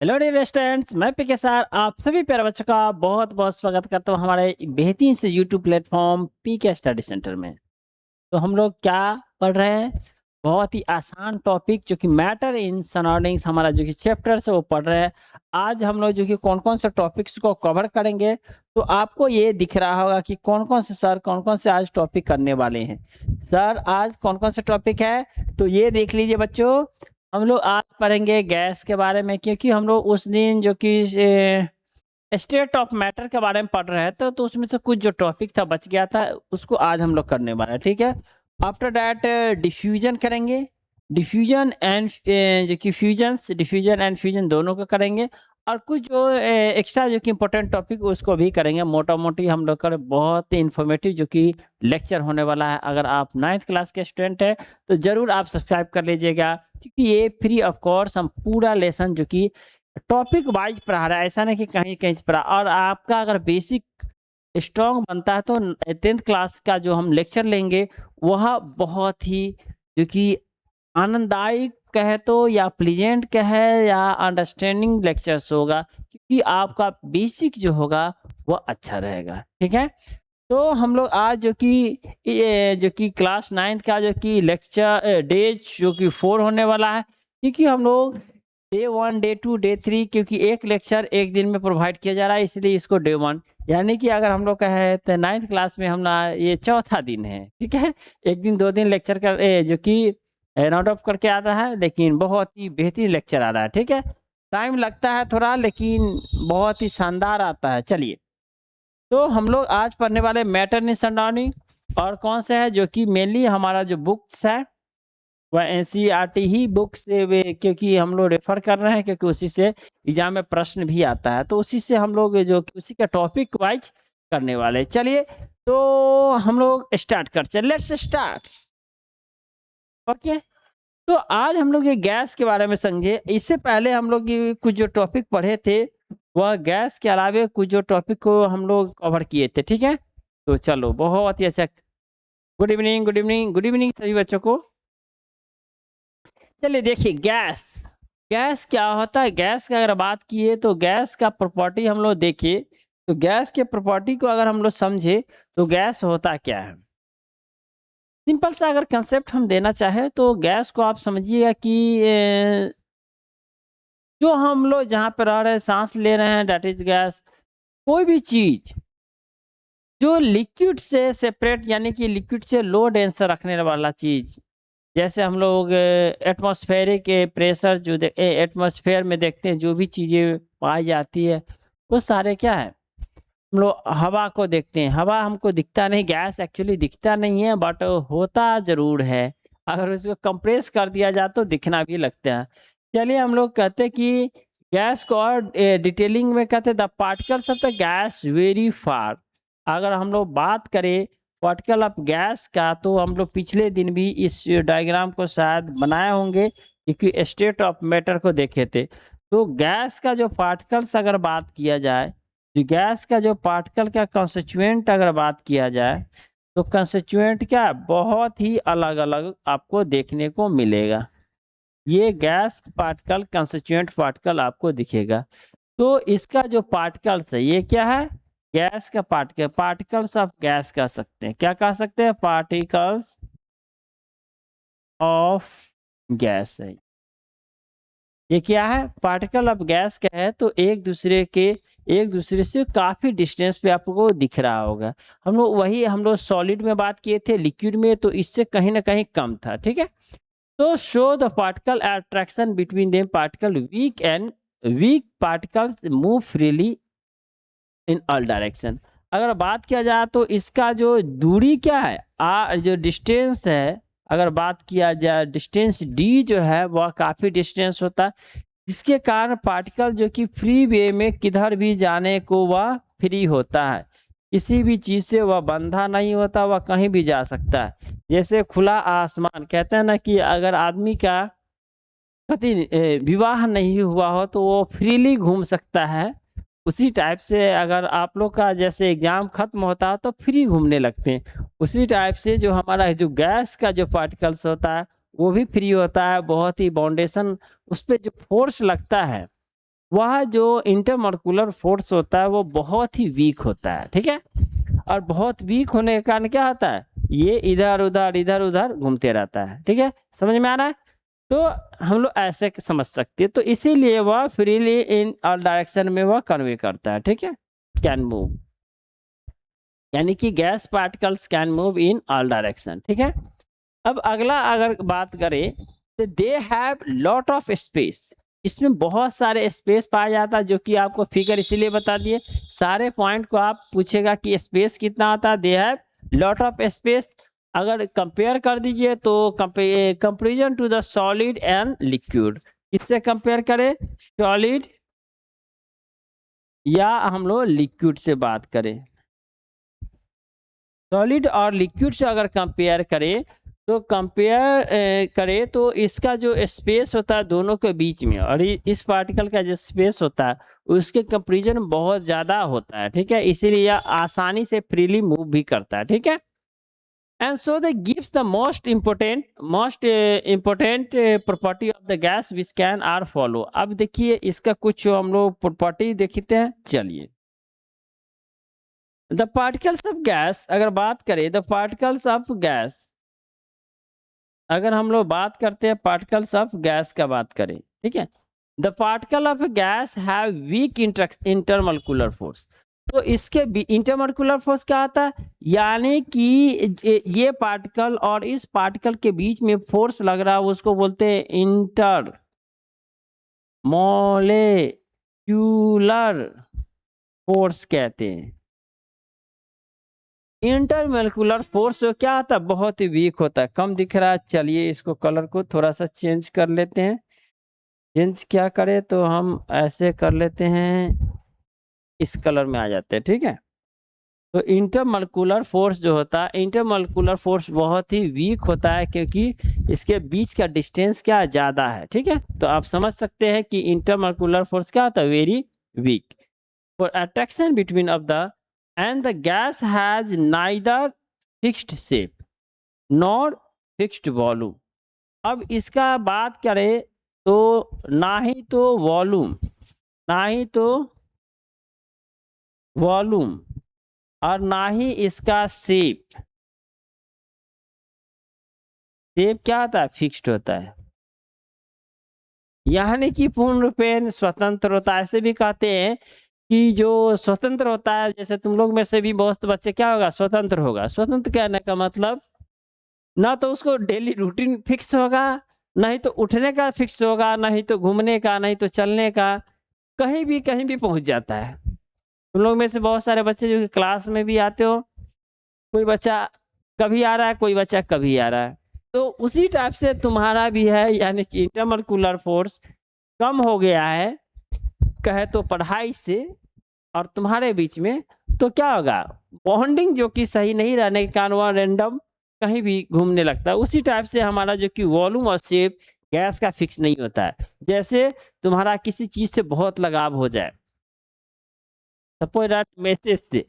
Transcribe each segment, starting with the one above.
Hello dear students, मैं पीके sir आप सभी प्यारे बच्चों का बहुत बहुत स्वागत करता हूँ हमारे बेहतरीन से यूट्यूब प्लेटफॉर्म पीके स्टडी सेंटर में। तो हम लोग क्या पढ़ रहे हैं? बहुत ही आसान टॉपिक जो कि मैटर इन सराउंडिंग्स, हमारा जो कि चैप्टर है वो पढ़ रहे हैं। आज हम लोग जो कि कौन कौन से टॉपिक्स को कवर करेंगे, तो आपको ये दिख रहा होगा कि कौन कौन से सर कौन कौन से आज टॉपिक करने वाले हैं। सर आज कौन कौन से टॉपिक है तो ये देख लीजिए बच्चों। हम लोग आज पढ़ेंगे गैस के बारे में, क्योंकि हम लोग उस दिन जो कि स्टेट ऑफ मैटर के बारे में पढ़ रहे थे, तो उसमें से कुछ जो टॉपिक था बच गया था, उसको आज हम लोग करने वाले हैं। ठीक है। आफ्टर दैट डिफ्यूजन करेंगे। डिफ्यूजन एंड जो कि डिफ्यूजन एंड फ्यूजन दोनों को करेंगे। और कुछ जो एक्स्ट्रा जो कि इम्पोर्टेंट टॉपिक उसको भी करेंगे। मोटा मोटी हम लोग का बहुत ही इंफॉर्मेटिव जो कि लेक्चर होने वाला है। अगर आप 9th क्लास के स्टूडेंट हैं तो ज़रूर आप सब्सक्राइब कर लीजिएगा, क्योंकि ये फ्री ऑफ कॉस्ट हम पूरा लेसन जो कि टॉपिक वाइज पढ़ा रहा है, ऐसा नहीं कि कहीं कहीं से पढ़ा। और आपका अगर बेसिक स्ट्रॉन्ग बनता है तो 10th क्लास का जो हम लेक्चर लेंगे वह बहुत ही जो कि आनंददायक कहे तो या प्लीजेंट कहे या अंडरस्टैंडिंग लेक्चर्स होगा, क्योंकि आपका बेसिक जो होगा वह अच्छा रहेगा। ठीक है। तो हम लोग आज जो कि ये जो कि क्लास 9th का जो कि लेक्चर डे जो कि 4 होने वाला है, क्योंकि हम लोग डे 1 डे 2 डे 3, क्योंकि एक लेक्चर एक दिन में प्रोवाइड किया जा रहा है, इसलिए इसको डे 1 यानी कि अगर हम लोग का है तो 9th क्लास में हम ना ये चौथा दिन है। ठीक है। एक दिन 2 दिन लेक्चर कर जो कि राउंड ऑफ करके आ रहा है, लेकिन बहुत ही बेहतरीन लेक्चर आ रहा है। ठीक है। टाइम लगता है थोड़ा, लेकिन बहुत ही शानदार आता है। चलिए, तो हम लोग आज पढ़ने वाले मैटर इन सराउंडिंग, और कौन सा है जो कि मेनली हमारा जो बुक्स है वह एनसीईआरटी ही बुक से क्योंकि हम लोग रेफर कर रहे हैं, क्योंकि उसी से एग्जाम में प्रश्न भी आता है, तो उसी से हम लोग जो कि उसी का टॉपिक वाइज करने वाले हैं। चलिए, तो हम लोग स्टार्ट करते हैं। Let's start. ओके। तो आज हम लोग ये गैस के बारे में समझे। इससे पहले हम लोग ये कुछ जो टॉपिक पढ़े थे वह गैस के अलावे कुछ जो टॉपिक को हम लोग कवर किए थे। ठीक है। तो चलो, बहुत ही अच्छा। Good evening, good evening, good evening सभी बच्चों को। चलिए देखिए, गैस गैस क्या होता है। गैस की अगर बात किए तो गैस का प्रॉपर्टी हम लोग देखिए, तो गैस के प्रॉपर्टी को अगर हम लोग समझे तो गैस होता क्या है। सिंपल सा अगर कंसेप्ट हम देना चाहे तो गैस को आप समझिएगा कि जो हम लोग जहाँ पे रह रहे हैं, सांस ले रहे हैं, दैट इज गैस। कोई भी चीज जो लिक्विड से सेपरेट, यानी कि लिक्विड से लो डेंस रखने वाला चीज, जैसे हम लोग एटमॉस्फेरिक प्रेशर जो एटमॉस्फेयर में देखते हैं, जो भी चीजें पाई जाती है वो सारे क्या है। हम लोग हवा को देखते हैं, हवा हमको दिखता नहीं, गैस एक्चुअली दिखता नहीं है, बट होता जरूर है। अगर उसको कंप्रेस कर दिया जाए तो दिखना भी लगता है। चलिए, हम लोग कहते हैं कि गैस को और डिटेलिंग में कहते हैं the particles of the gas very far. अगर हम लोग बात करें पार्टिकल ऑफ गैस का, तो हम लोग पिछले दिन भी इस डायग्राम को शायद बनाए होंगे, क्योंकि स्टेट ऑफ मैटर को देखे थे। तो गैस का जो पार्टिकल्स अगर बात किया जाए, तो गैस का जो पार्टिकल का कंस्टिट्यूएंट अगर बात किया जाए, तो कंस्टिट्यूएंट क्या बहुत ही अलग अलग आपको देखने को मिलेगा। ये गैस पार्टिकल कंस्टिट्यूएंट पार्टिकल आपको दिखेगा। तो इसका जो पार्टिकल्स है ये क्या है, गैस का पार्टिकल, पार्टिकल्स ऑफ गैस कह सकते हैं। क्या कह सकते हैं? पार्टिकल्स ऑफ गैस है। ये क्या है? पार्टिकल ऑफ गैस का है, तो एक दूसरे से काफी डिस्टेंस पे आपको दिख रहा होगा। हम लोग सॉलिड में बात किए थे, लिक्विड में तो इससे कहीं ना कहीं कम था। ठीक है। तो show the particle attraction between them, particle weak particles move freely in all direction. अगर बात किया जाए तो इसका जो दूरी क्या है, जो डिस्टेंस है, अगर बात किया जाए डिस्टेंस डी जो है वह काफी डिस्टेंस होता है, जिसके कारण पार्टिकल जो कि फ्री वे में किधर भी जाने को वह फ्री होता है। किसी भी चीज से वह बंधा नहीं होता, वह कहीं भी जा सकता है। जैसे खुला आसमान, कहते हैं ना कि अगर आदमी का पति विवाह नहीं हुआ हो तो वो फ्रीली घूम सकता है। उसी टाइप से अगर आप लोग का जैसे एग्जाम खत्म होता है तो फ्री घूमने लगते हैं, उसी टाइप से जो हमारा जो गैस का जो पार्टिकल्स होता है वो भी फ्री होता है। बहुत ही बाउंडेशन उस पर जो फोर्स लगता है वह जो इंटरमॉलिक्यूलर फोर्स होता है वो बहुत ही वीक होता है, ठीक है। और बहुत वीक होने के कारण क्या होता है, ये इधर उधर घूमते रहता है, ठीक है, समझ में आ रहा है। तो हम लोग ऐसे समझ सकते हैं, तो इसीलिए वह फ्रीली इन ऑल डायरेक्शन में वह कन्वे करता है, ठीक है, कैन मूव, यानी कि gas particles can move in all direction, ठीक है। अब अगला अगर बात करें तो दे हैव लॉट ऑफ स्पेस, इसमें बहुत सारे स्पेस पाया जाता है, जो कि आपको फिगर इसीलिए बता दिए, सारे पॉइंट को आप पूछेगा कि स्पेस कितना आता है, they have lot of space. अगर कंपेयर कर दीजिए तो comparison to the solid and liquid, किससे कंपेयर करें, सॉलिड या हम लोग लिक्विड से बात करें, सॉलिड और लिक्विड से अगर कंपेयर करें तो करें तो इसका जो स्पेस होता है दोनों के बीच में, और इस पार्टिकल का जो स्पेस होता है उसके कंपेरिजन बहुत ज़्यादा होता है, ठीक है, इसीलिए यह आसानी से फ्रीली मूव भी करता है, ठीक है। And so the gives the most important property of the gas which can are follow. अब देखिए इसका कुछ हम लोग प्रॉपर्टी देखते हैं, चलिए। द पार्टिकल्स ऑफ गैस, अगर बात करें द पार्टिकल्स ऑफ गैस, अगर हम लोग बात करते हैं पार्टिकल्स ऑफ गैस का बात करें, ठीक है, the particle of guys have week intermolecular force, तो इसके इंटरमोलिकुलर फोर्स क्या आता है, यानी कि ये पार्टिकल और इस पार्टिकल के बीच में फोर्स लग रहा है उसको बोलते हैं इंटर मोलेक्यूलर फोर्स कहते हैं। इंटरमोलिकुलर फोर्स क्या होता है, बहुत ही वीक होता है, कम दिख रहा है, चलिए इसको कलर को थोड़ा सा चेंज कर लेते हैं। चेंज क्या करें तो हम ऐसे कर लेते हैं, इस कलर में आ जाते हैं, ठीक है। तो इंटरमोलिकुलर फोर्स जो होता है, इंटरमोलिकुलर फोर्स बहुत ही वीक होता है क्योंकि इसके बीच का डिस्टेंस क्या ज़्यादा है, ठीक है। तो आप समझ सकते हैं कि इंटरमोलिकुलर फोर्स क्या होता है, very weak. For attraction between of the and the gas has neither fixed shape nor fixed volume। अब इसका बात करें तो ना ही तो वॉल्यूम और ना ही इसका शेप क्या होता है, फिक्स्ड होता है, यानी कि पूर्ण रूपेण स्वतंत्र होता है। ऐसे भी कहते हैं कि जो स्वतंत्र होता है, जैसे तुम लोग में से भी बहुत बच्चे क्या होगा, स्वतंत्र होगा। स्वतंत्र कहने का मतलब ना तो उसको डेली रूटीन फिक्स होगा, नहीं तो उठने का फिक्स होगा, नहीं तो घूमने का, नहीं तो चलने का, कहीं भी पहुंच जाता है। तुम लोग में से बहुत सारे बच्चे जो कि क्लास में भी आते हो, कोई बच्चा कभी आ रहा है, कोई बच्चा कभी आ रहा है, तो उसी टाइप से तुम्हारा भी है, यानी कि इंटरमोलिकुलर फोर्स कम हो गया है कहे तो पढ़ाई से और तुम्हारे बीच में, तो क्या होगा, बॉन्डिंग जो कि सही नहीं रहने के कारण वह रैंडम कहीं भी घूमने लगता है। उसी टाइप से हमारा जो कि वॉल्यूम और शेप गैस का फिक्स नहीं होता है। जैसे तुम्हारा किसी चीज से बहुत लगाव हो जाए, सपोज दैट मैसेज से,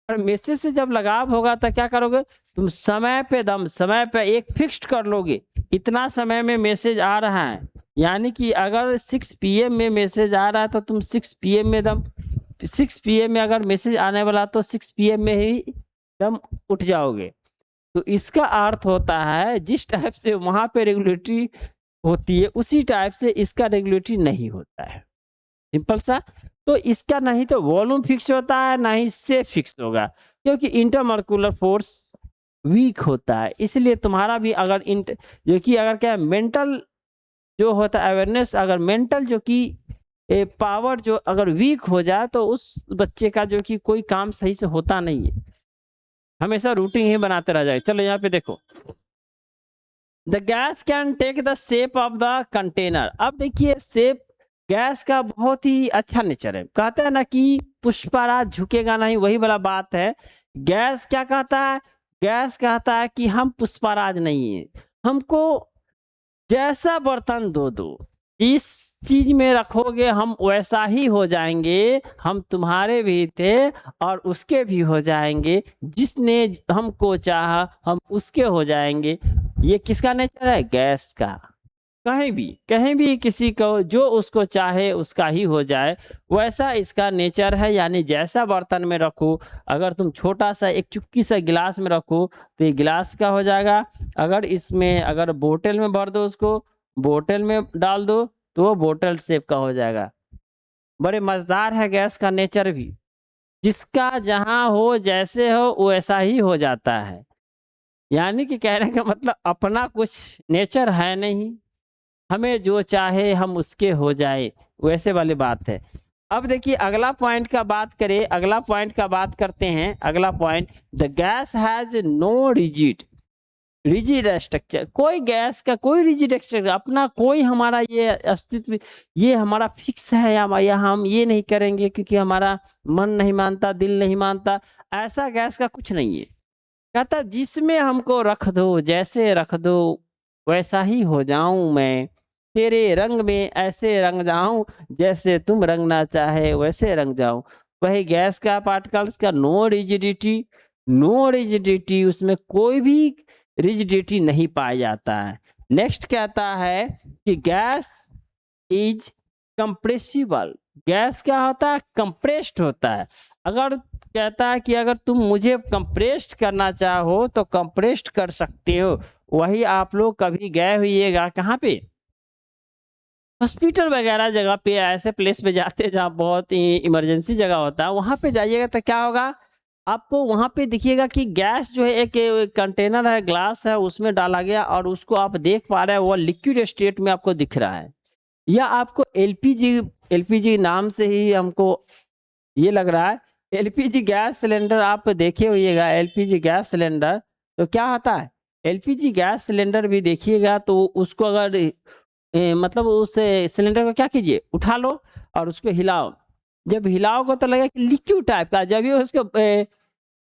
और मैसेज से जब लगाव होगा तो क्या करोगे, तुम समय पे एक फिक्स्ड कर लोगे, इतना समय में मैसेज आ रहा है, यानी कि अगर 6 PM में मैसेज आ रहा है तो तुम 6 PM में 6 PM में अगर मैसेज आने वाला तो 6 PM में ही दम उठ जाओगे। तो इसका अर्थ होता है जिस टाइप से वहां पे रेगुलेटरी होती है उसी टाइप से इसका रेगुलेटरी नहीं होता है, सिंपल सा। तो इसका नहीं तो वॉल्यूम फिक्स होता है, ना ही शेप फिक्स होगा, क्योंकि इंटरमोलिकुलर फोर्स वीक होता है। इसलिए तुम्हारा भी अगर जो कि अगर क्या मेंटल जो होता है अवेयरनेस, अगर मेंटल जो कि पावर जो अगर वीक हो जाए तो उस बच्चे का जो कि कोई काम सही से होता नहीं है, हमेशा रूटीन ही बनाते रह जाए। चलो यहाँ पे देखो, the gas can take the shape of the container. अब देखिए शेप गैस का बहुत ही अच्छा नेचर है, कहते हैं ना कि पुष्पराज झुकेगा नहीं, वही वाला बात है। गैस क्या कहता है, गैस कहता है कि हम पुष्पराज नहीं है, हमको जैसा बर्तन दो जिस चीज में रखोगे हम वैसा ही हो जाएंगे, हम तुम्हारे भी थे और उसके भी हो जाएंगे, जिसने हमको चाहा हम उसके हो जाएंगे। ये किसका नेचर है, गैस का। कहीं भी किसी को जो उसको चाहे उसका ही हो जाए, वैसा इसका नेचर है। यानी जैसा बर्तन में रखो, अगर तुम छोटा-सा एक चुटकी सा गिलास में रखो, तो ये गिलास का हो जाएगा। अगर बोतल में भर दो उसको, बोतल में डाल दो, तो वो बोतल शेप का हो जाएगा। बड़े मज़ेदार है गैस का नेचर भी। जिसका जहाँ हो, जैसे हो, वैसा ही हो जाता है। यानी कि कहने का मतलब अपना कुछ नेचर है नहीं, हमें जो चाहे हम उसके हो जाए, वैसे वाली बात है। अब देखिए अगला पॉइंट का बात करते हैं। अगला point, the gas has no rigid structure. कोई गैस का कोई रिजिड स्ट्रक्चर अपना कोई हमारा ये अस्तित्व, ये हमारा फिक्स है या हम ये नहीं करेंगे क्योंकि हमारा मन नहीं मानता, दिल नहीं मानता, ऐसा गैस का कुछ नहीं है। कहता जिसमें हमको रख दो, जैसे रख दो वैसा ही हो जाऊं मैं, तेरे रंग में ऐसे रंग जाऊं, जैसे तुम रंगना चाहे वैसे रंग जाऊं। वही गैस का पार्टिकल्स का नो रिजिडिटी, उसमें कोई भी रिजिडिटी नहीं पाया जाता है। नेक्स्ट कहता है कि गैस इज कंप्रेसिबल। गैस क्या होता है? कंप्रेस्ड होता है। अगर कहता है कि अगर तुम मुझे कंप्रेस्ड करना चाहो तो कंप्रेस्ड कर सकते हो। वही आप लोग कभी गए होइएगा कहाँ पे, हॉस्पिटल वगैरह जगह पे, ऐसे प्लेस पे जाते हैं जहाँ बहुत ही इमरजेंसी जगह होता है, वहाँ पे जाइएगा तो क्या होगा, आपको वहाँ पे दिखिएगा कि गैस जो है एक कंटेनर है, ग्लास है, उसमें डाला गया और उसको आप देख पा रहे हैं, वो लिक्विड स्टेट में आपको दिख रहा है। या आपको एलपीजी नाम से ही हमको ये लग रहा है, एलपीजी गैस सिलेंडर आप देखे होइएगा। एलपीजी गैस सिलेंडर तो क्या होता है, एलपीजी गैस सिलेंडर भी देखिएगा तो उसको अगर मतलब उस सिलेंडर को क्या कीजिए, उठा लो और उसको हिलाओ। जब हिलाओगे तो लगेगा कि लिक्विड टाइप का, जब ये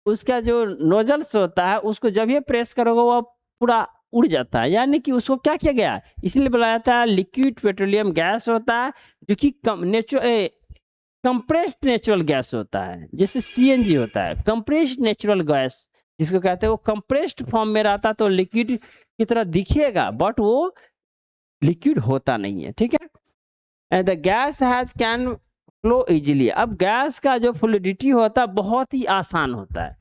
उसका जो नोजल्स होता है उसको जब ये प्रेस करोगे वो पूरा उड़ जाता है। यानी कि उसको क्या किया गया है, इसलिए बुलाया जाता है लिक्विड पेट्रोलियम गैस होता है, जो कि कंप्रेस्ड नेचुरल गैस होता है। जैसे सीएनजी होता है कंप्रेस्ड नेचुरल गैस, जिसको कहते हैं, वो कंप्रेस्ड फॉर्म में रहता तो लिक्विड की तरह दिखिएगा, बट वो लिक्विड होता नहीं है। ठीक है, and the gas has can flow easily. अब गैस का जो फ्लूइडिटी होता है बहुत ही आसान होता है,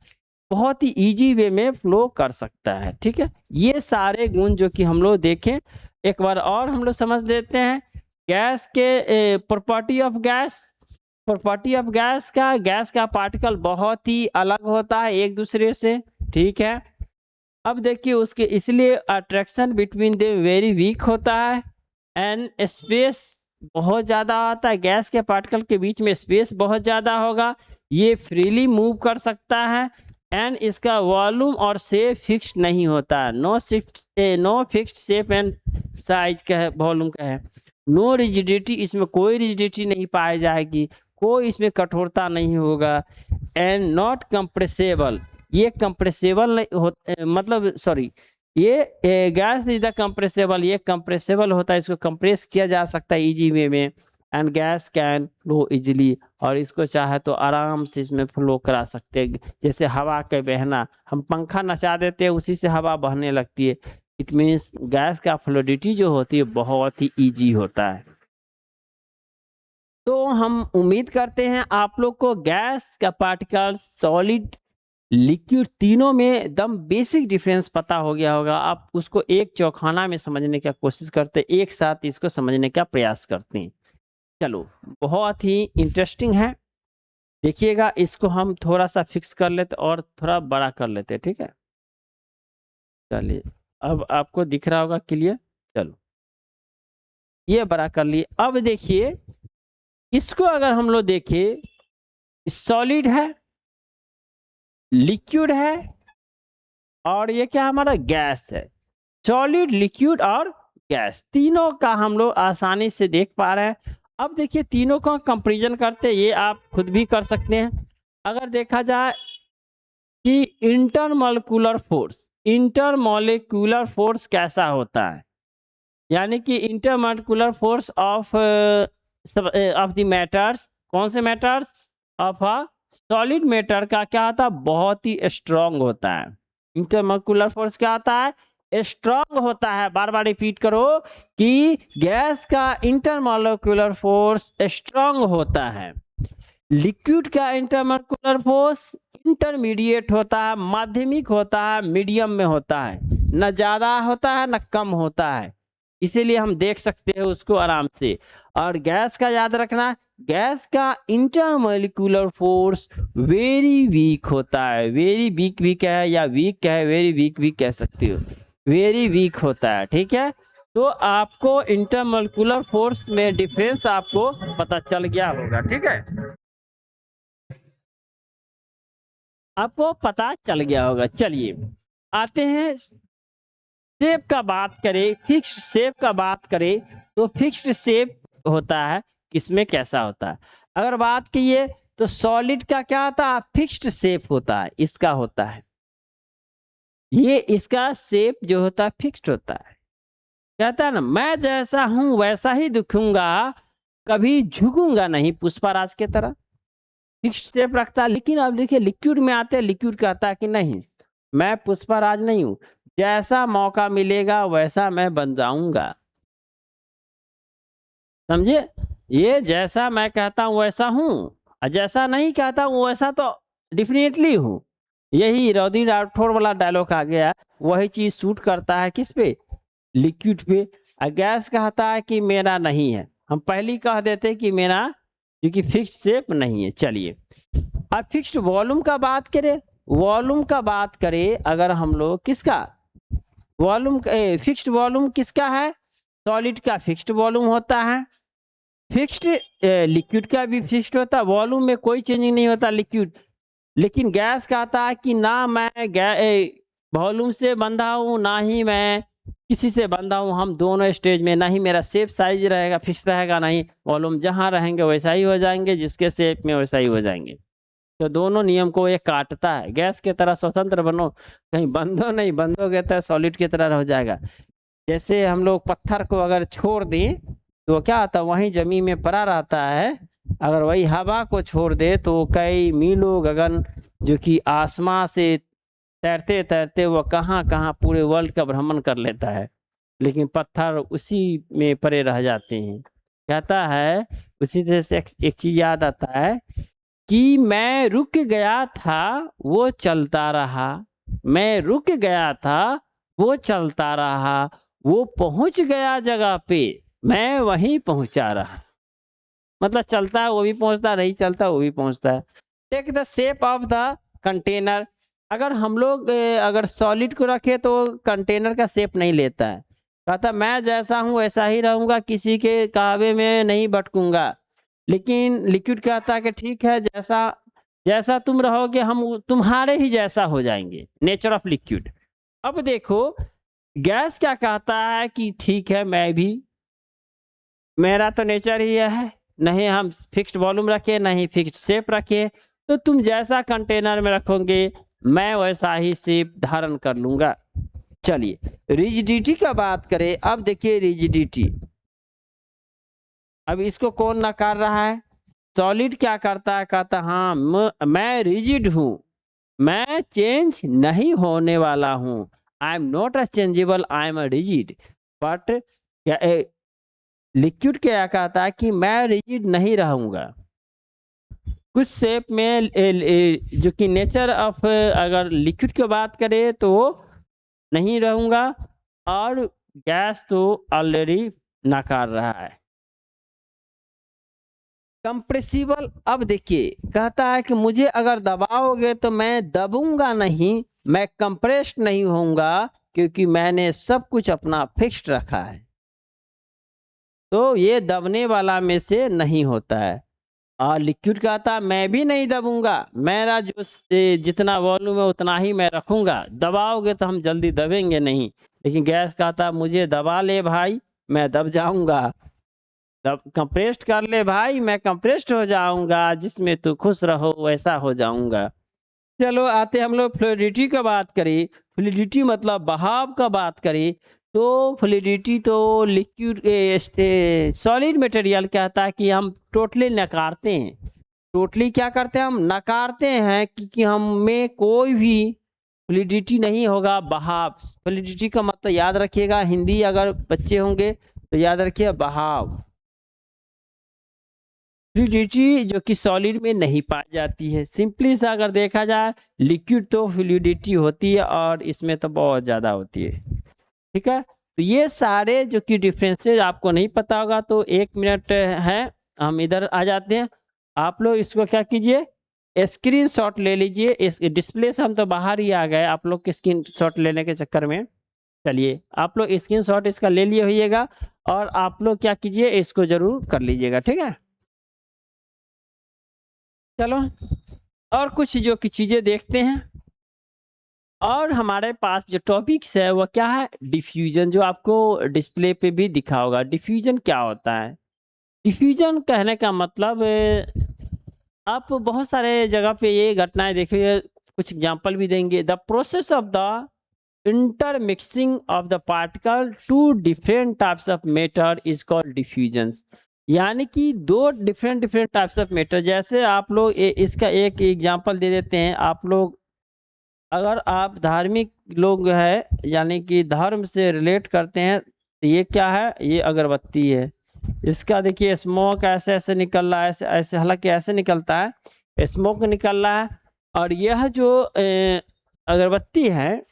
बहुत ही इजी वे में फ्लो कर सकता है। ठीक है, ये सारे गुण जो कि हम लोग देखें, एक बार और हम लोग समझ लेते हैं गैस के प्रॉपर्टी ऑफ गैस का पार्टिकल बहुत ही अलग होता है एक दूसरे से। ठीक है, अब देखिए उसके इसलिए attraction between they very weak होता है, एंड स्पेस बहुत ज़्यादा आता है। गैस के पार्टिकल के बीच में स्पेस बहुत ज़्यादा होगा, ये फ्रीली मूव कर सकता है, एंड इसका वॉल्यूम और शेप फिक्स्ड नहीं होता है। No fixed shape and size का है, वॉल्यूम का है। नो रिजिडिटी, इसमें कोई रिजिडिटी नहीं पाई जाएगी, कोई इसमें कठोरता नहीं होगा। एंड नॉट कंप्रेसेबल, ये कंप्रेसेबल नहीं मतलब सॉरी, ये गैस इज द कंप्रेसेबल, ये कंप्रेसेबल होता है, इसको कंप्रेस किया जा सकता है इजी वे में। And gas can flow easily, और इसको चाहे तो आराम से इसमें फ्लो करा सकते हैं। जैसे हवा के बहना, हम पंखा नचा देते हैं उसी से हवा बहने लगती है। इट मीन्स गैस का फ्लूइडिटी जो होती है बहुत ही इजी होता है। तो हम उम्मीद करते हैं आप लोग को गैस का पार्टिकल, सॉलिड, लिक्विड, तीनों में एकदम बेसिक डिफरेंस पता हो गया होगा। आप उसको एक चौखाना में समझने की कोशिश करते, एक साथ इसको समझने का प्रयास करते हैं। चलो, बहुत ही इंटरेस्टिंग है, देखिएगा। इसको हम थोड़ा सा फिक्स कर लेते और थोड़ा बड़ा कर लेते, ठीक है। चलिए, अब आपको दिख रहा होगा क्लियर। चलो, ये बड़ा कर लिए। अब देखिए इसको अगर हम लोग देखें, सॉलिड है, लिक्विड है, और ये क्या हमारा गैस है। सॉलिड, लिक्विड और गैस, तीनों का हम लोग आसानी से देख पा रहे हैं। अब देखिए तीनों का कंपैरिजन करते, ये आप खुद भी कर सकते हैं। अगर देखा जाए कि इंटरमॉलिक्यूलर फोर्स कैसा होता है, यानी कि intermolecular force of the matters, कौन से matters, of a solid matter का क्या होता है, बहुत ही स्ट्रांग होता है। इंटरमॉलिक्यूलर फोर्स क्या होता है, स्ट्रांग होता है। बार बार रिपीट करो कि गैस का इंटरमोलिक्यूलर फोर्स स्ट्रांग होता है, लिक्विड का इंटरमोलिक्यूलर फोर्स इंटरमीडिएट होता है, माध्यमिक होता है, मीडियम में होता है, न ज़्यादा होता है न कम होता है, इसीलिए हम देख सकते हैं उसको आराम से। और गैस का याद रखना, गैस का इंटरमोलिक्यूलर फोर्स वेरी वीक होता है। वेरी वीक वीक है या वीक है, वेरी वीक वीक कह सकते हो, वेरी वीक होता है। ठीक है, तो आपको इंटरमोलिक्यूलर फोर्स में डिफरेंस आपको पता चल गया होगा। ठीक है, आपको पता चल गया होगा। चलिए आते हैं शेप का बात करें, फिक्स्ड शेप का बात करें तो फिक्स्ड शेप होता है किसमें कैसा होता है। अगर बात कीजिए तो सॉलिड का क्या होता है, फिक्स्ड शेप होता है, इसका होता है, ये इसका शेप जो होता है फिक्स्ड होता है। कहता है ना, मैं जैसा हूं वैसा ही दिखूंगा, कभी झुकूंगा नहीं पुष्पराज के तरह, फिक्स्ड शेप रखता है। लेकिन अब देखिए लिक्विड में आते हैं, लिक्विड कहता है कि नहीं, मैं पुष्पराज नहीं हूं, जैसा मौका मिलेगा वैसा मैं बन जाऊंगा। समझे, ये जैसा मैं कहता हूं वैसा हूं, और जैसा नहीं कहता हूं वैसा तो डेफिनेटली हूं। यही रौदी राठौड़ वाला डायलॉग आ गया, वही चीज सूट करता है किस पे, लिक्विड पे। और गैस कहता है कि मेरा नहीं है, हम पहले कह देते कि मेरा, क्योंकि फिक्स्ड शेप नहीं है। चलिए अब फिक्स्ड वॉल्यूम का बात करें, वॉल्यूम का बात करें अगर हम लोग, किसका वॉल्यूम, फिक्स्ड वॉल्यूम किसका है, सॉलिड का फिक्स्ड वॉल्यूम होता है। फिक्स्ड लिक्विड का भी फिक्स्ड होता है, वॉल्यूम में कोई चेंजिंग नहीं होता लिक्विड। लेकिन गैस कहता है कि ना मैं वॉल्यूम से बंधा हूँ, ना ही मैं किसी से बंधा हूँ, हम दोनों स्टेज में, ना ही मेरा शेप साइज रहेगा फिक्स रहेगा, नहीं वॉल्यूम जहाँ रहेंगे वैसा ही हो जाएंगे, जिसके शेप में वैसा ही हो जाएंगे। तो दोनों नियम को ये काटता है। गैस की तरह स्वतंत्र बनो, कहीं बंधो नहीं, बंधोगे तो सॉलिड की तरह हो जाएगा। जैसे हम लोग पत्थर को अगर छोड़ दें तो क्या होता है, वहीं जमीन में पड़ा रहता है। अगर वही हवा को छोड़ दे तो कई मीलों गगन, जो कि आसमां से तैरते तैरते वो कहाँ कहाँ पूरे वर्ल्ड का भ्रमण कर लेता है, लेकिन पत्थर उसी में पड़े रह जाते हैं। कहता है, उसी तरह से एक चीज याद आता है कि मैं रुक गया था वो चलता रहा, मैं रुक गया था वो चलता रहा, वो पहुंच गया जगह पे, मैं वहीं पहुंचा रहा। मतलब चलता है वो भी पहुंचता, नहीं चलता वो भी पहुंचता है। Take the shape of the container, अगर हम लोग अगर सॉलिड को रखे तो कंटेनर का शेप नहीं लेता है। कहता मैं जैसा हूँ वैसा ही रहूंगा, किसी के कहवे में नहीं भटकूंगा। लेकिन लिक्विड कहता है कि ठीक है, जैसा जैसा तुम रहोगे हम तुम्हारे ही जैसा हो जाएंगे, नेचर ऑफ लिक्विड। अब देखो गैस क्या कहता है कि ठीक है, मैं भी, मेरा तो नेचर ही है, नहीं हम फिक्स्ड वॉल्यूम रखे नहीं फिक्स्ड शेप रखे, तो तुम जैसा कंटेनर में रखोगे मैं वैसा ही शेप धारण कर लूंगा। चलिए रिजिडिटी का बात करें। अब देखिए रिजिडिटी, अब इसको कौन नकार रहा है, सॉलिड क्या करता है, कहता हाँ मैं रिजिड हूं, मैं चेंज नहीं होने वाला हूं, I am not a changeable, I am a rigid. But liquid क्या कहता है कि मैं रिजिड नहीं रहूंगा, कुछ शेप में जो कि नेचर ऑफ, अगर लिक्विड की बात करें तो नहीं रहूंगा, और गैस तो ऑलरेडी नकार रहा है। कंप्रेसिबल, अब देखिए कहता है कि मुझे अगर दबाओगे तो मैं दबूंगा नहीं, मैं कंप्रेस्ड नहीं होऊंगा, क्योंकि मैंने सब कुछ अपना फिक्स्ड रखा है, तो ये दबने वाला में से नहीं होता है। और लिक्विड कहता मैं भी नहीं दबूंगा, मेरा जो जितना वॉल्यूम है उतना ही मैं रखूंगा, दबाओगे तो हम जल्दी दबेंगे नहीं। लेकिन गैस कहता मुझे दबा ले भाई मैं दब जाऊंगा, दब कंप्रेस्ड कर ले भाई मैं कंप्रेस्ड हो जाऊंगा, जिसमें तू खुश रहो वैसा हो जाऊंगा। चलो आते हम लोग फ्लूइडिटी का बात करें। फ्लूइडिटी मतलब बहाव का बात करें तो फ्लूइडिटी तो लिक्विड सॉलिड मटेरियल कहता है कि हम टोटली नकारते हैं, टोटली क्या करते हैं हम नकारते हैं कि हम में कोई भी फ्लूइडिटी नहीं होगा, बहाव। फ्लूइडिटी का मतलब याद रखिएगा, हिंदी अगर बच्चे होंगे तो याद रखिए बहाव। फ्लूइडिटी जो कि सॉलिड में नहीं पाई जाती है। सिंपली सा अगर देखा जाए, लिक्विड तो फ्लूइडिटी होती है और इसमें तो बहुत ज़्यादा होती है। ठीक है, तो ये सारे जो कि डिफरेंसेस आपको नहीं पता होगा तो 1 मिनट है, हम इधर आ जाते हैं। आप लोग इसको क्या कीजिए, स्क्रीन शॉट ले लीजिए। इस डिस्प्ले से हम तो बाहर ही आ गए, आप लोग के स्क्रीन शॉट लेने के चक्कर में। चलिए, आप लोग स्क्रीन शॉट इसका ले लिए होइएगा और आप लोग क्या कीजिए, इसको जरूर कर लीजिएगा। ठीक है, चलो और कुछ जो कि चीज़ें देखते हैं। और हमारे पास जो टॉपिक्स है वह क्या है, डिफ्यूजन, जो आपको डिस्प्ले पे भी दिखा होगा। डिफ्यूजन क्या होता है? डिफ्यूजन कहने का मतलब आप बहुत सारे जगह पे ये घटनाएं देखिए, कुछ एग्जांपल भी देंगे। The process of the intermixing of the particle two different types of matter is called diffusion. यानी कि दो different different types of matter, जैसे आप लोग इसका एक एग्जांपल दे देते हैं। आप लोग अगर आप धार्मिक लोग हैं, यानी कि धर्म से रिलेट करते हैं, तो ये क्या है, ये अगरबत्ती है। इसका देखिए स्मोक ऐसे ऐसे निकल रहा है, ऐसे ऐसे, हालांकि ऐसे निकलता है, स्मोक निकल रहा है। और यह जो अगरबत्ती है,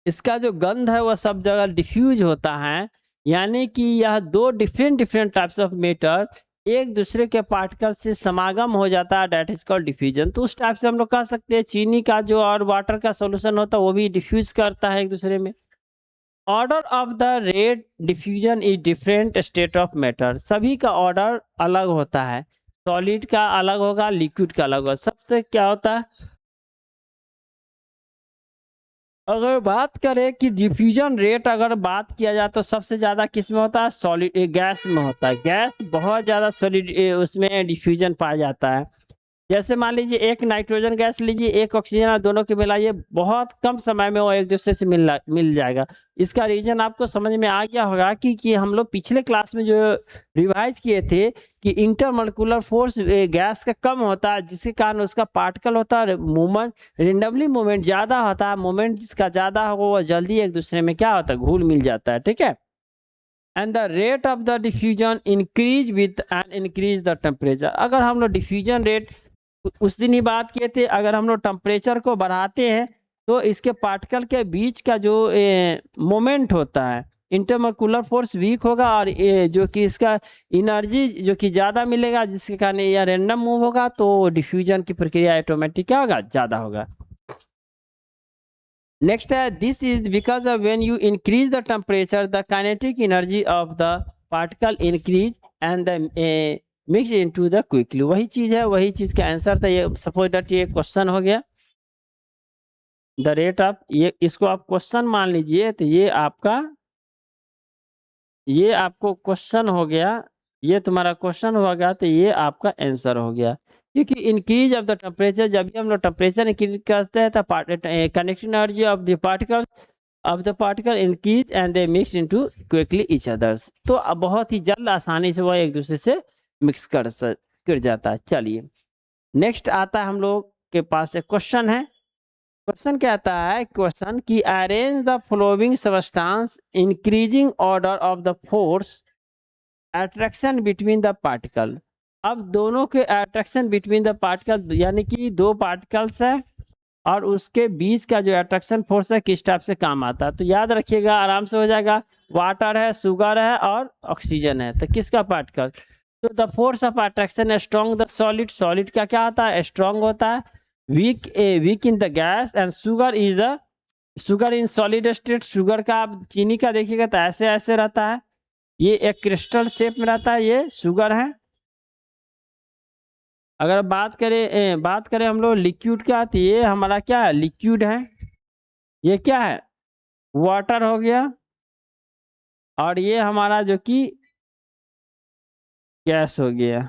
इसका जो गंध है वह सब जगह डिफ्यूज होता है। यानी कि यह दो different different types of matter एक दूसरे के पार्टिकल से समागम हो जाता है, डेट इज कॉल्ड डिफ्यूजन। तो उस टाइप से हम लोग कह सकते हैं चीनी का जो और वाटर का सॉल्यूशन होता है वो भी डिफ्यूज करता है एक दूसरे में। Order of the rate diffusion is different state of matter. सभी का ऑर्डर अलग होता है, सॉलिड का अलग होगा, लिक्विड का अलग होगा। सबसे क्या होता है, अगर बात करें कि डिफ्यूजन रेट अगर बात किया जाए तो सबसे ज़्यादा किस में होता है, सॉलिड गैस में होता है। गैस बहुत ज़्यादा सॉलिड उसमें डिफ्यूजन पाया जाता है। जैसे मान लीजिए एक नाइट्रोजन गैस लीजिए, एक ऑक्सीजन, दोनों के मिलाइए, बहुत कम समय में वो एक दूसरे से मिल जाएगा। इसका रीजन आपको समझ में आ गया होगा कि हम लोग पिछले क्लास में जो रिवाइज किए थे कि इंटरमोलिकुलर फोर्स गैस का कम होता है, जिसके कारण उसका पार्टिकल होता है मूवमेंट, रेंडमली मूवमेंट ज़्यादा होता है। मूवमेंट जिसका ज़्यादा होगा वो जल्दी एक दूसरे में क्या होता है, घुल मिल जाता है। ठीक है, and the rate of the diffusion increase with and increase the temperature. अगर हम लोग डिफ्यूजन रेट उस दिन ही बात किए थे, अगर हम लोग टेम्परेचर को बढ़ाते हैं तो इसके पार्टिकल के बीच का जो मोमेंट होता है, इंटरमोलिकुलर फोर्स वीक होगा और जो कि इसका एनर्जी जो कि ज़्यादा मिलेगा, जिसके कारण यह रैंडम मूव होगा, तो डिफ्यूजन की प्रक्रिया ऑटोमेटिक क्या होगा, ज़्यादा होगा। नेक्स्ट है, this is because of when you increase the temperature the kinetic energy of the particle increase and the mix into the quickly. वही चीज है, वही चीज का आंसर था। ये सपोज दैट ये क्वेश्चन हो गया, द रेट ऑफ, ये इसको आप क्वेश्चन मान लीजिए, तो ये आपको क्वेश्चन हो गया, ये तुम्हारा क्वेश्चन हो गया, तो ये आपका आंसर हो गया। क्योंकि इंक्रीज ऑफ द टेम्परेचर, जब भी हम लोग टेम्परेचर इंक्रीज करते हैं तो connecting energy of the particle increase and they mix into quickly each others. तो अब बहुत ही जल्द आसानी से वह एक दूसरे से मिक्स कर जाता है। चलिए नेक्स्ट आता है, हम लोग के पास एक क्वेश्चन है। क्वेश्चन क्या आता है, क्वेश्चन की arrange the flowing substance increasing order of the force attraction between the particle. अब दोनों के अट्रैक्शन बिटवीन द पार्टिकल, यानी कि दो पार्टिकल्स है और उसके बीच का जो अट्रैक्शन फोर्स है किस टाइप से काम आता है। तो याद रखिएगा, आराम से हो जाएगा। वाटर है, शुगर है और ऑक्सीजन है, तो किसका पार्टिकल, तो द फोर्स ऑफ अट्रैक्शन है स्ट्रॉन्ग द सॉलिड। सॉलिड का क्या होता है, स्ट्रॉन्ग होता है। Weak in the gas and sugar in solid state. Sugar का आप चीनी का देखिएगा तो ऐसे ऐसे रहता है, ये एक क्रिस्टल शेप में रहता है, ये शुगर है। अगर बात करें हम लोग लिक्विड का, तो ये हमारा क्या है, लिक्विड है। ये क्या है, वाटर हो गया। और ये हमारा जो कि गैस हो गया।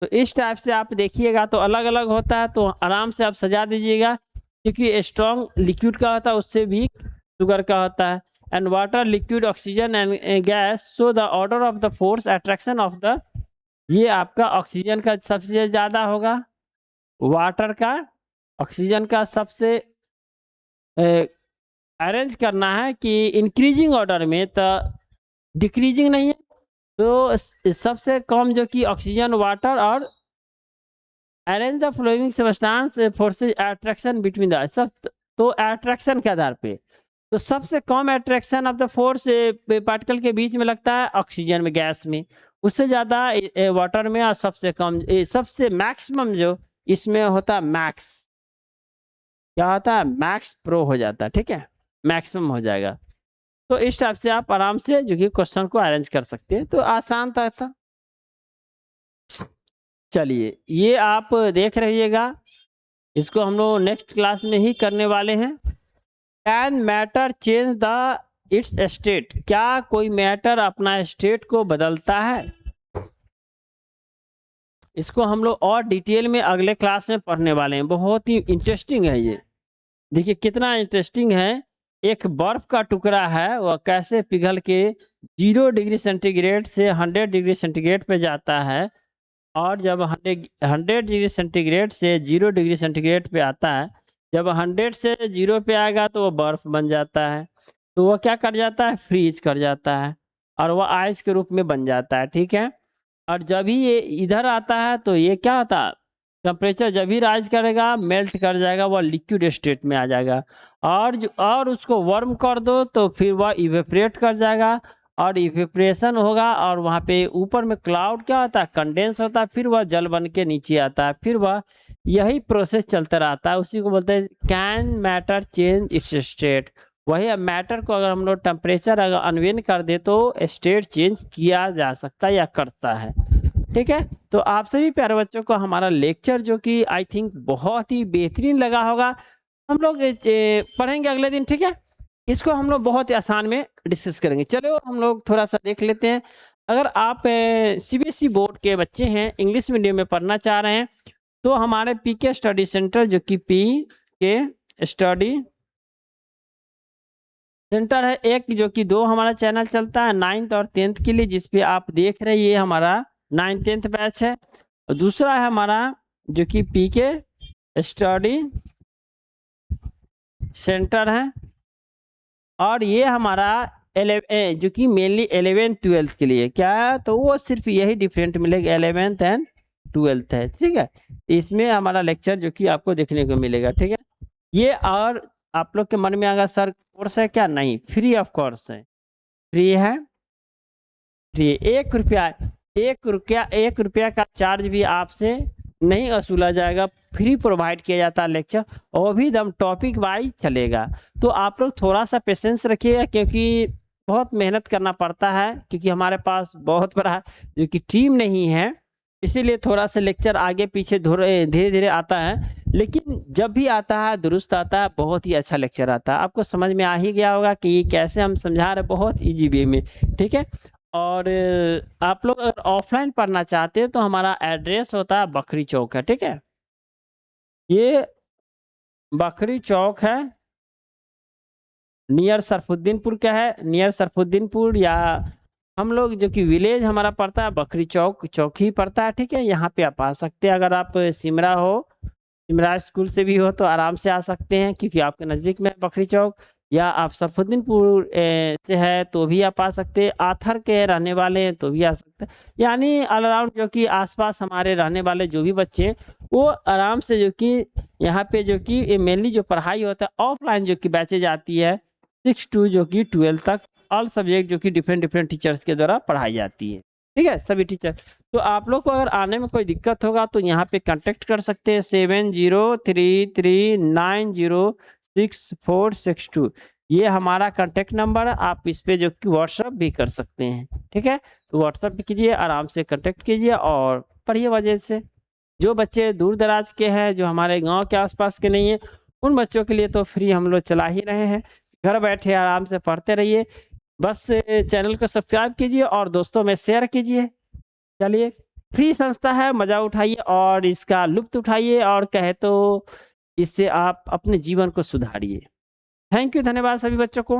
तो इस टाइप से आप देखिएगा तो अलग अलग होता है, तो आराम से आप सजा दीजिएगा। क्योंकि स्ट्रॉन्ग लिक्विड का होता है, उससे भी शुगर का होता है। And water, liquid, oxygen and gas. So the order of the force attraction of the, ये आपका ऑक्सीजन का सबसे ज़्यादा होगा। वाटर का ऑक्सीजन का सबसे अरेंज करना है कि इंक्रीजिंग ऑर्डर में, तो डिक्रीजिंग नहीं है, तो सबसे कम जो कि ऑक्सीजन वाटर और arrange the flowing substance forces attraction between the सब, तो अट्रैक्शन के आधार पे तो सबसे कम attraction of the force particle के बीच में लगता है ऑक्सीजन में, गैस में, उससे ज़्यादा वाटर में, और सबसे कम सबसे मैक्सिमम जो इसमें होता है मैक्स, क्या होता है मैक्स प्रो हो जाता है, ठीक है, मैक्सिमम हो जाएगा। तो इस टाइप से आप आराम से जो कि क्वेश्चन को अरेंज कर सकते हैं, तो आसान था। चलिए ये आप देख रहिएगा, इसको हम लोग नेक्स्ट क्लास में ही करने वाले हैं। Can matter change the it's state, क्या कोई मैटर अपना स्टेट को बदलता है? इसको हम लोग और डिटेल में अगले क्लास में पढ़ने वाले हैं। बहुत ही इंटरेस्टिंग है ये, देखिए कितना इंटरेस्टिंग है। एक बर्फ का टुकड़ा है, वह कैसे पिघल के 0 डिग्री सेंटीग्रेड से 100 डिग्री सेंटीग्रेड पे जाता है, और जब 100 डिग्री सेंटीग्रेड से 0 डिग्री सेंटीग्रेड पे आता है, जब 100 से 0 पे आएगा तो वो बर्फ बन जाता है, तो वह क्या कर जाता है, फ्रीज कर जाता है, और वह आइस के रूप में बन जाता है, ठीक है। और जब ही ये इधर आता है तो ये क्या होता है, टेम्परेचर जब ही राइज करेगा मेल्ट कर जाएगा, वह लिक्विड स्टेट में आ जाएगा, और उसको वार्म कर दो तो फिर वह इवेपरेट कर जाएगा, और इवेपरेशन होगा, और वहाँ पे ऊपर में क्लाउड क्या होता है, कंडेंस होता है, फिर वह जल बन के नीचे आता है, फिर वह यही प्रोसेस चलता रहता है। उसी को बोलते हैं can matter change it's state. वही मैटर को अगर हम लोग टेम्परेचर अगर अनवेन कर दे तो स्टेट चेंज किया जा सकता है या करता है, ठीक है। तो आप सभी प्यारे बच्चों को हमारा लेक्चर जो कि आई थिंक बहुत ही बेहतरीन लगा होगा, हम लोग पढ़ेंगे अगले दिन, ठीक है। इसको हम लोग बहुत ही आसान में डिस्कस करेंगे। चलो हम लोग थोड़ा सा देख लेते हैं। अगर आप सीबीएसई बोर्ड के बच्चे हैं, इंग्लिश मीडियम में पढ़ना चाह रहे हैं, तो हमारे पीके स्टडी सेंटर जो कि पीके स्टडी सेंटर है एक, जो कि 2 हमारा चैनल चलता है 9th और 10th के लिए, जिसपे आप देख रहे हैं ये हमारा 9th 10th बैच है, और दूसरा है हमारा जो कि पीके स्टडी सेंटर है, और ये हमारा जो कि मेनली 11th 12th के लिए क्या है, तो वो सिर्फ यही डिफरेंट मिलेगा, 11th एंड 12th है, ठीक है। इसमें हमारा लेक्चर जो कि आपको देखने को मिलेगा, ठीक है। ये और आप लोग के मन में आएगा सर कोर्स है क्या, नहीं, फ्री ऑफ कोर्स है, फ्री है, फ्री। 1 रुपया का चार्ज भी आपसे नहीं वसूला जाएगा, फ्री प्रोवाइड किया जाता है लेक्चर, और भी एकदम टॉपिक वाइज चलेगा। तो आप लोग थोड़ा सा पेशेंस रखिएगा, क्योंकि बहुत मेहनत करना पड़ता है, क्योंकि हमारे पास बहुत बड़ा जो कि टीम नहीं है, इसीलिए थोड़ा सा लेक्चर आगे पीछे धीरे धीरे आता है, लेकिन जब भी आता है दुरुस्त आता है, बहुत ही अच्छा लेक्चर आता है। आपको समझ में आ ही गया होगा कि ये कैसे हम समझा रहे हैं, बहुत ईजी वे में, ठीक है। और आप लोग अगर ऑफलाइन पढ़ना चाहते हैं तो हमारा एड्रेस होता है बकरी चौक है, ठीक है। ये बकरी चौक है, नियर सरफुद्दीनपुर का है, नियर सरफुद्दीनपुर, या हम लोग जो कि विलेज हमारा पड़ता है बकरी चौक ही पड़ता है, ठीक है। यहाँ पे आप आ सकते हैं। अगर आप सिमरा हो, सिमरा स्कूल से भी हो तो आराम से आ सकते हैं, क्योंकि आपके नज़दीक में है बकरी चौक, या आप सरफुद्दीनपुर से है तो भी आप आ सकते हैं, आथर के रहने वाले हैं तो भी आ सकते हैं, यानी ऑल अराउंड जो कि आसपास हमारे रहने वाले जो भी बच्चे हैं वो आराम से जो कि यहाँ पे जो कि मेनली जो पढ़ाई होता है ऑफलाइन जो कि बैचेज आती है 6 to जो कि 12 तक, ऑल सब्जेक्ट जो कि डिफरेंट टीचर्स के द्वारा पढ़ाई जाती है, ठीक है, सभी टीचर। तो आप लोग को अगर आने में कोई दिक्कत होगा तो यहाँ पे कांटेक्ट कर सकते हैं 7033906462, ये हमारा कांटेक्ट नंबर है। आप इस पे जो कि व्हाट्सअप भी कर सकते हैं, ठीक है। तो व्हाट्सअप भी कीजिए, आराम से कांटेक्ट कीजिए और पढ़िए वजह से। जो बच्चे दूर दराज के हैं, जो हमारे गाँव के आसपास के नहीं है, उन बच्चों के लिए तो फ्री हम लोग चला ही रहे हैं, घर बैठे आराम से पढ़ते रहिए। बस चैनल को सब्सक्राइब कीजिए और दोस्तों में शेयर कीजिए। चलिए, फ्री संस्था है, मज़ा उठाइए और इसका लुत्फ उठाइए, और कहे तो इससे आप अपने जीवन को सुधारिए। थैंक यू, धन्यवाद सभी बच्चों को।